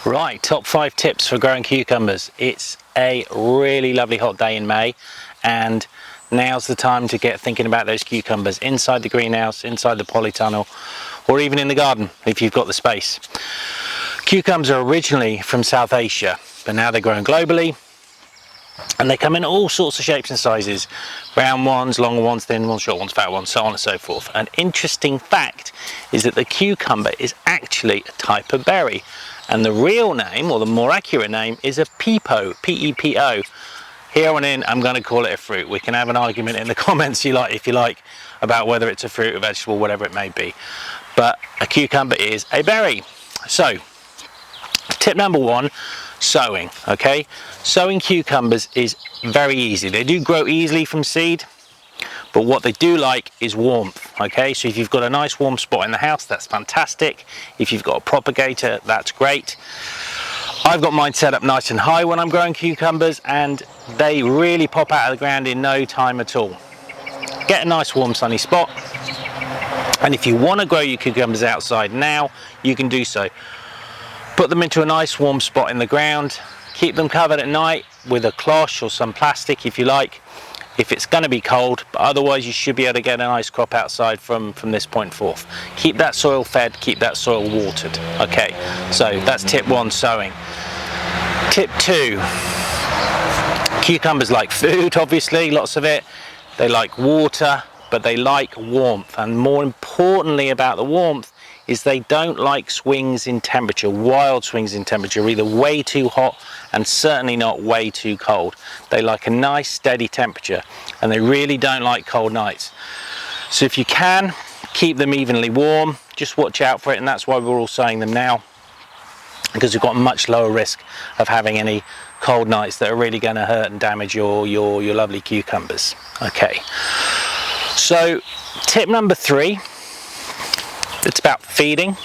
Right, top 5 tips for growing cucumbers. It's a really lovely hot day in May, and now's the time to get thinking about those cucumbers inside the greenhouse, inside the polytunnel, or even in the garden if you've got the space. Cucumbers are originally from South Asia, but now they're grown globally, and they come in all sorts of shapes and sizes: round ones, long ones, thin ones, short ones, fat ones, so on and so forth. An interesting fact is that the cucumber is actually a type of berry, and the real name, or the more accurate name, is a pepo, P-E-P-O. Here on in, I'm going to call it a fruit. We can have an argument in the comments if you like, about whether it's a fruit, a vegetable, whatever it may be. But a cucumber is a berry. So, tip number 1, sowing. Okay, sowing cucumbers is very easy. They do grow easily from seed, but what they do like is warmth. Okay, so if you've got a nice warm spot in the house, that's fantastic. If you've got a propagator, that's great. I've got mine set up nice and high when I'm growing cucumbers, and they really pop out of the ground in no time at all. Get a nice warm sunny spot, and if you want to grow your cucumbers outside now, you can do so. Put them into a nice warm spot in the ground, keep them covered at night with a cloche or some plastic if you like, if it's going to be cold, but otherwise you should be able to get a nice crop outside from this point forth. Keep that soil fed, keep that soil watered. Okay, so that's tip 1, sowing. Tip 2, cucumbers like food, obviously, lots of it. They like water, but they like warmth, and more importantly about the warmth is they don't like swings in temperature, wild swings in temperature, either way too hot and certainly not way too cold. They like a nice steady temperature, and they really don't like cold nights. So if you can, keep them evenly warm, just watch out for it, and that's why we're all sowing them now, because we've got much lower risk of having any cold nights that are really going to hurt and damage your lovely cucumbers. Okay, so tip number 3, it's about feeding.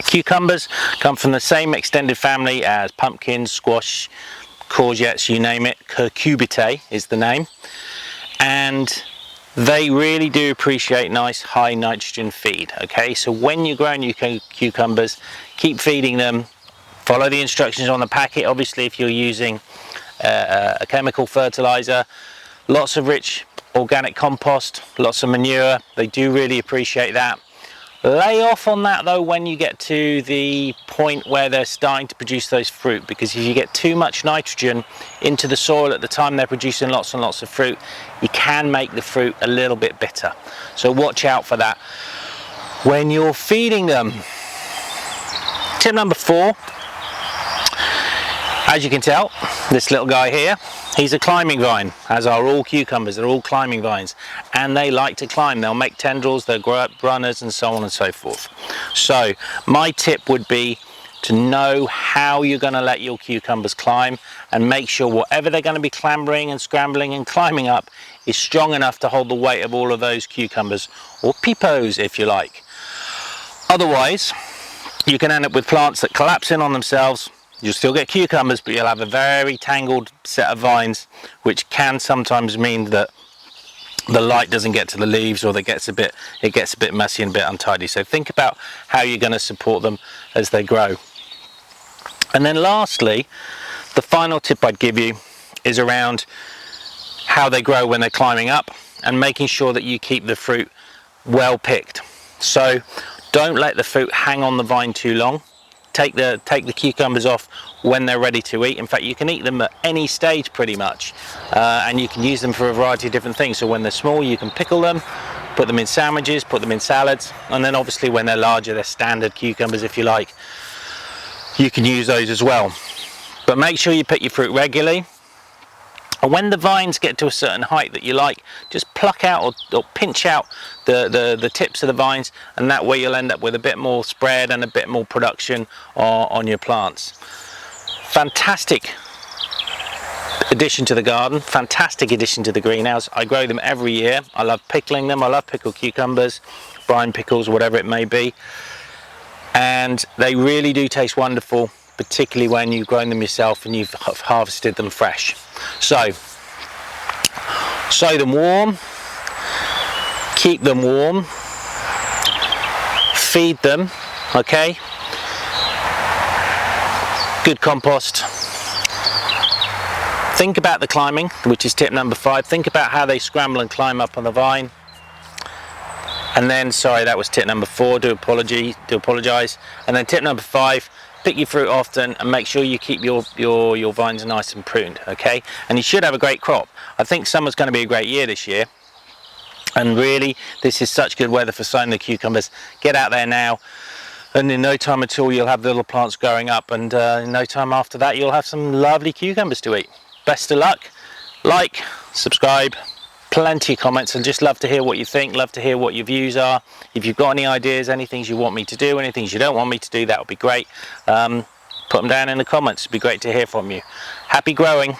Cucumbers come from the same extended family as pumpkins, squash, courgettes, you name it. Cucurbitae is the name, and they really do appreciate nice high nitrogen feed. Okay, so when you're growing your cucumbers, keep feeding them. Follow the instructions on the packet. Obviously, if you're using a chemical fertilizer, lots of rich organic compost, lots of manure, they do really appreciate that. Lay off on that though when you get to the point where they're starting to produce those fruit, because if you get too much nitrogen into the soil at the time they're producing lots and lots of fruit, you can make the fruit a little bit bitter. So watch out for that when you're feeding them. Tip number 4, as you can tell, this little guy here, he's a climbing vine, as are all cucumbers. They're all climbing vines, and they like to climb. They'll make tendrils, they'll grow up runners, and so on and so forth. So my tip would be to know how you're going to let your cucumbers climb, and make sure whatever they're going to be clambering and scrambling and climbing up is strong enough to hold the weight of all of those cucumbers, or pepos if you like. Otherwise, you can end up with plants that collapse in on themselves. You'll still get cucumbers, but you'll have a very tangled set of vines, which can sometimes mean that the light doesn't get to the leaves, or it gets a bit messy and a bit untidy. So think about how you're going to support them as they grow. And then lastly, the final tip I'd give you is around how they grow when they're climbing up, and making sure that you keep the fruit well picked. So don't let the fruit hang on the vine too long. Take the cucumbers off when they're ready to eat. In fact, you can eat them at any stage pretty much, and you can use them for a variety of different things. So when they're small, you can pickle them, put them in sandwiches, put them in salads, and then obviously when they're larger, they're standard cucumbers if you like, you can use those as well. But make sure you pick your fruit regularly, and when the vines get to a certain height that you like, just pluck out or pinch out the tips of the vines, and that way you'll end up with a bit more spread and a bit more production on your plants. Fantastic addition to the garden, fantastic addition to the greenhouse. I grow them every year. I love pickling them. I love pickled cucumbers, brine pickles, whatever it may be, and they really do taste wonderful, particularly when you've grown them yourself and you've harvested them fresh. So sow them warm, keep them warm, feed them, okay? good compost. Think about the climbing, which is tip number 5. Think about how they scramble and climb up on the vine. And then, sorry, that was tip number 4, do apologise. And then tip number 5, pick your fruit often and make sure you keep your vines nice and pruned, okay? And you should have a great crop. I think summer's going to be a great year this year. And really, this is such good weather for sowing the cucumbers. Get out there now, and in no time at all you'll have the little plants growing up, and in no time after that you'll have some lovely cucumbers to eat. Best of luck. Like, subscribe, plenty of comments, and just love to hear what you think, love to hear what your views are. If you've got any ideas, any things you want me to do, any things you don't want me to do, that would be great. Put them down in the comments. It'd be great to hear from you. Happy growing.